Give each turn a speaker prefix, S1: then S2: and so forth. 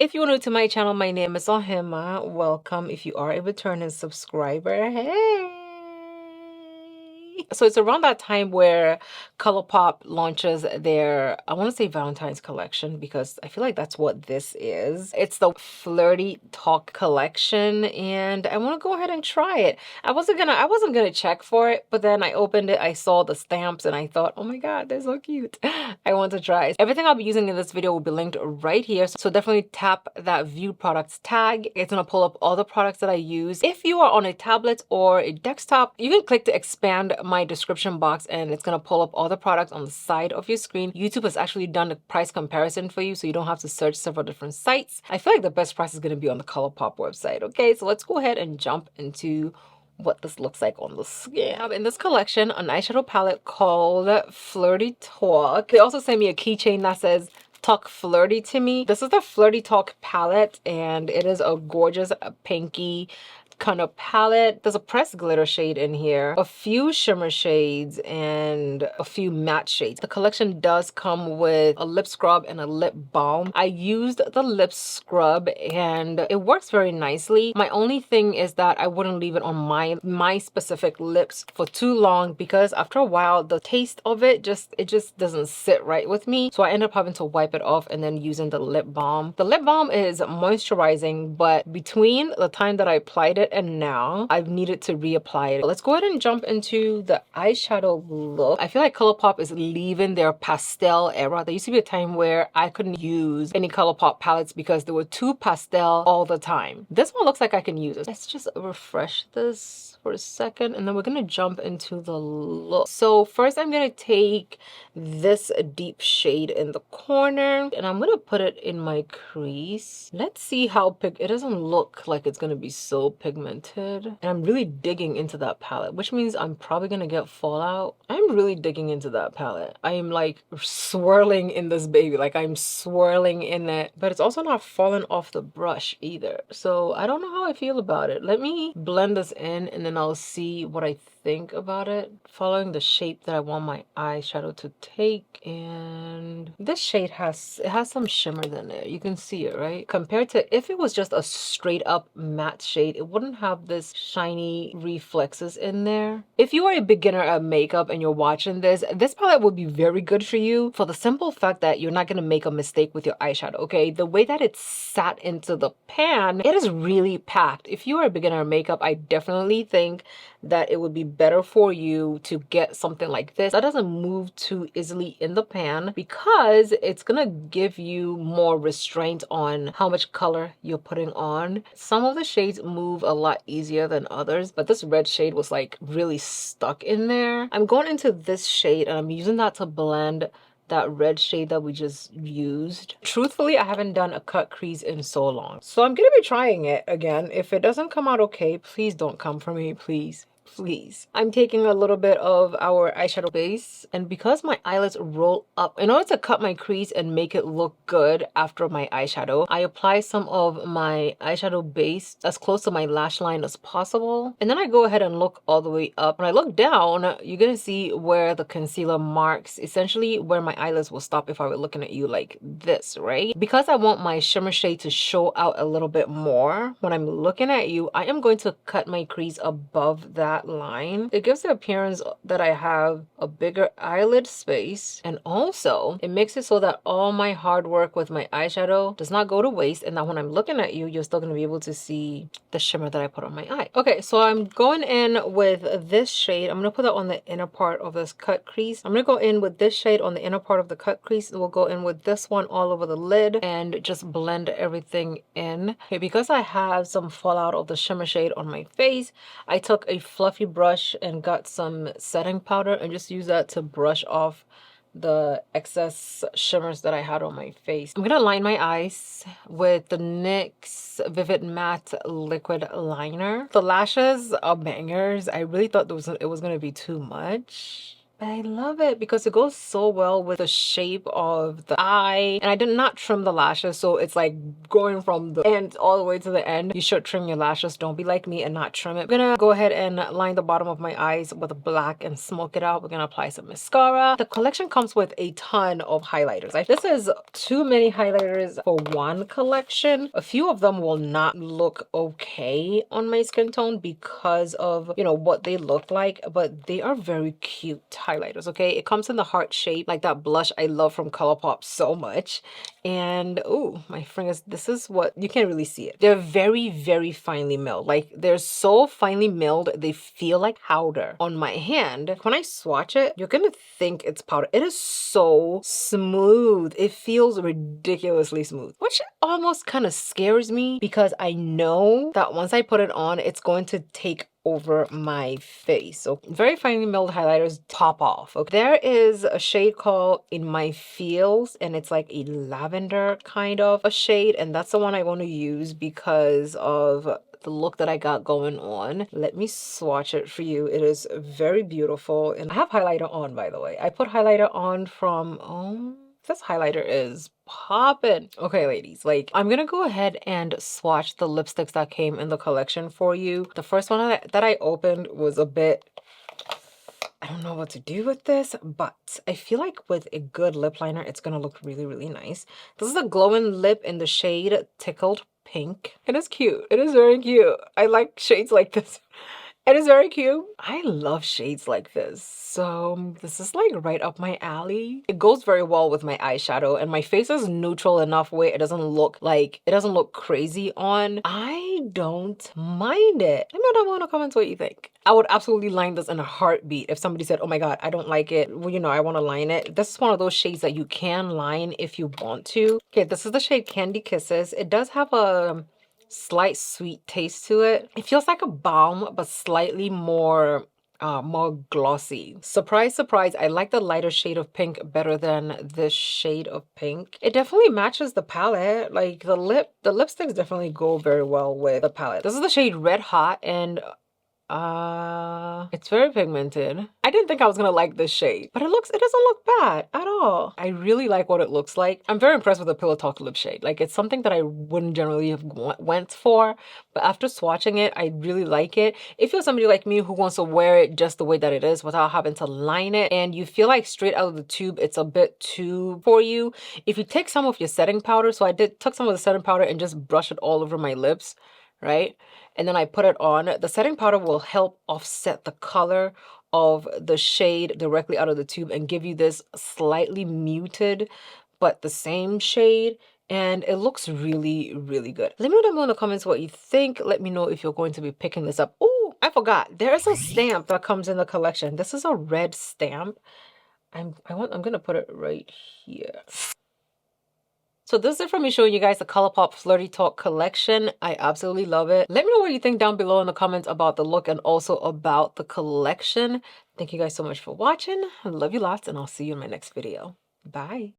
S1: If you're new to my channel, my name is Ohemaa. Welcome if you are a returning subscriber. Hey! So it's around that time where Colourpop launches their, I want to say Valentine's collection because I feel like that's what this is. It's the Flirty Talk Collection and I want to go ahead and try it. I wasn't gonna check for it, but then I opened it, I saw the stamps and I thought, oh my god, they're so cute. I want to try it. Everything I'll be using in this video will be linked right here. So definitely tap that view products tag. It's gonna pull up all the products that I use. If you are on a tablet or a desktop, you can click to expand my description box and it's gonna pull up all the products on the side of your screen. YouTube has actually done the price comparison for you so you don't have to search several different sites. I feel like the best price is gonna be on the Colourpop website. Okay, so let's go ahead and jump into what this looks like on the skin. In this collection, an eyeshadow palette called Flirty Talk. They also sent me a keychain that says Talk Flirty to me. This is the Flirty Talk palette and it is a gorgeous pinky kind of palette. There's a pressed glitter shade in here, a few shimmer shades, and a few matte shades. The collection does come with a lip scrub and a lip balm. I used the lip scrub and it works very nicely. My only thing is that I wouldn't leave it on my specific lips for too long because after a while the taste of it just doesn't sit right with me. So I end up having to wipe it off and then using the lip balm. The lip balm is moisturizing, but between the time that I applied it and now I've needed to reapply it. Let's go ahead and jump into the eyeshadow look. I feel like Colourpop is leaving their pastel era. There used to be a time where I couldn't use any Colourpop palettes because they were too pastel all the time. This one looks like I can use it. Let's just refresh this for a second and then we're gonna jump into the look. So first I'm gonna take this deep shade in the corner and I'm gonna put it in my crease. Let's see how it doesn't look like it's gonna be so pigmented, and I'm really digging into that palette, which means I'm probably gonna get fallout. I'm really digging into that palette. I am like swirling in this baby, like I'm swirling in it, but it's also not falling off the brush either. So I don't know how I feel about it. Let me blend this in and then I'll see what I think about it, following the shape that I want my eyeshadow to take. And this shade has some shimmer in it. You can see it, right? Compared to if it was just a straight up matte shade, it wouldn't have this shiny reflexes in there. If you are a beginner at makeup and you're watching this palette would be very good for you for the simple fact that you're not going to make a mistake with your eyeshadow. Okay, the way that it's sat into the pan, it is really packed. If you are a beginner at makeup, I definitely think that it would be better for you to get something like this that doesn't move too easily in the pan because it's gonna give you more restraint on how much color you're putting on. Some of the shades move a lot easier than others, but this red shade was like really stuck in there. I'm going into this shade and I'm using that to blend that red shade that we just used. Truthfully, I haven't done a cut crease in so long, so I'm gonna be trying it again. If it doesn't come out okay, please don't come for me, please. Please. I'm taking a little bit of our eyeshadow base, and because my eyelids roll up, in order to cut my crease and make it look good after my eyeshadow, I apply some of my eyeshadow base as close to my lash line as possible, and then I go ahead and look all the way up. When I look down, you're gonna see where the concealer marks, essentially where my eyelids will stop if I were looking at you like this, right? Because I want my shimmer shade to show out a little bit more when I'm looking at you, I am going to cut my crease above that line. It gives the appearance that I have a bigger eyelid space, and also it makes it so that all my hard work with my eyeshadow does not go to waste, and that when I'm looking at you, you're still going to be able to see the shimmer that I put on my eye. Okay, so I'm going in with this shade. I'm going to put that on the inner part of this cut crease. I'm going to go in with this shade on the inner part of the cut crease, and we'll go in with this one all over the lid and just blend everything in. Okay, because I have some fallout of the shimmer shade on my face, I took a fluffy brush and got some setting powder and just use that to brush off the excess shimmers that I had on my face. I'm gonna line my eyes with the NYX Vivid Matte Liquid Liner. The lashes are bangers. I really thought it was gonna be too much. But I love it because it goes so well with the shape of the eye. And I did not trim the lashes, so it's like going from the end all the way to the end. You should trim your lashes. Don't be like me and not trim it. I'm gonna go ahead and line the bottom of my eyes with black and smoke it out. We're gonna apply some mascara. The collection comes with a ton of highlighters. This is too many highlighters for one collection. A few of them will not look okay on my skin tone because of, you know, what they look like, but they are very cute highlighters. Okay, it comes in the heart shape, like that blush I love from Colourpop so much. And oh, my fingers, this is what you can't really see it. They're very, very finely milled. Like they're so finely milled, they feel like powder on my hand. When I swatch it, you're gonna think it's powder. It is so smooth. It feels ridiculously smooth, which almost kind of scares me because I know that once I put it on, it's going to take over my face. So very finely milled highlighters pop off. Okay, there is a shade called In My Feels, and it's like a lavender kind of a shade, and that's the one I want to use because of the look that I got going on. Let me swatch it for you. It is very beautiful, and I have highlighter on, by the way. I put highlighter on from this highlighter is popping. Okay, ladies, like I'm gonna go ahead and swatch the lipsticks that came in the collection for you. The first one that I opened was a bit, I don't know what to do with this, but I feel like with a good lip liner, it's gonna look really, really nice. This is a glowing lip in the shade Tickled Pink. It is cute. It is very cute. I like shades like this. It is very cute. I love shades like this. So this is like right up my alley. It goes very well with my eyeshadow, and my face is neutral enough where it doesn't look crazy on. I don't mind it. Let me know down below in the comments what you think. I would absolutely line this in a heartbeat if somebody said, oh my God, I don't like it. Well, you know, I want to line it. This is one of those shades that you can line if you want to. Okay, this is the shade Candy Kisses. It does have a slight sweet taste to it. It feels like a balm, but slightly more glossy. Surprise, surprise, I like the lighter shade of pink better than this shade of pink. It definitely matches the palette. Like the lipsticks definitely go very well with the palette. This is the shade Red Hot, and it's very pigmented. I didn't think I was gonna like this shade, but it doesn't look bad at all. I really like what it looks like. I'm very impressed with the Pillow Talk lip shade. Like it's something that I wouldn't generally have went for, but after swatching it, I really like it. If you're somebody like me who wants to wear it just the way that it is without having to line it, and you feel like straight out of the tube, it's a bit too for you. If you take some of your setting powder, so I took some of the setting powder and just brush it all over my lips, right? And then I put it on. The setting powder will help offset the color of the shade directly out of the tube and give you this slightly muted but the same shade, and it looks really, really good. Let me know down below in the comments what you think. Let me know if you're going to be picking this up. Oh, I forgot. There's a stamp that comes in the collection. This is a red stamp. I'm gonna put it right here. So this is it for me showing you guys the Colourpop Flirty Talk collection. I absolutely love it. Let me know what you think down below in the comments about the look and also about the collection. Thank you guys so much for watching. I love you lots, and I'll see you in my next video. Bye.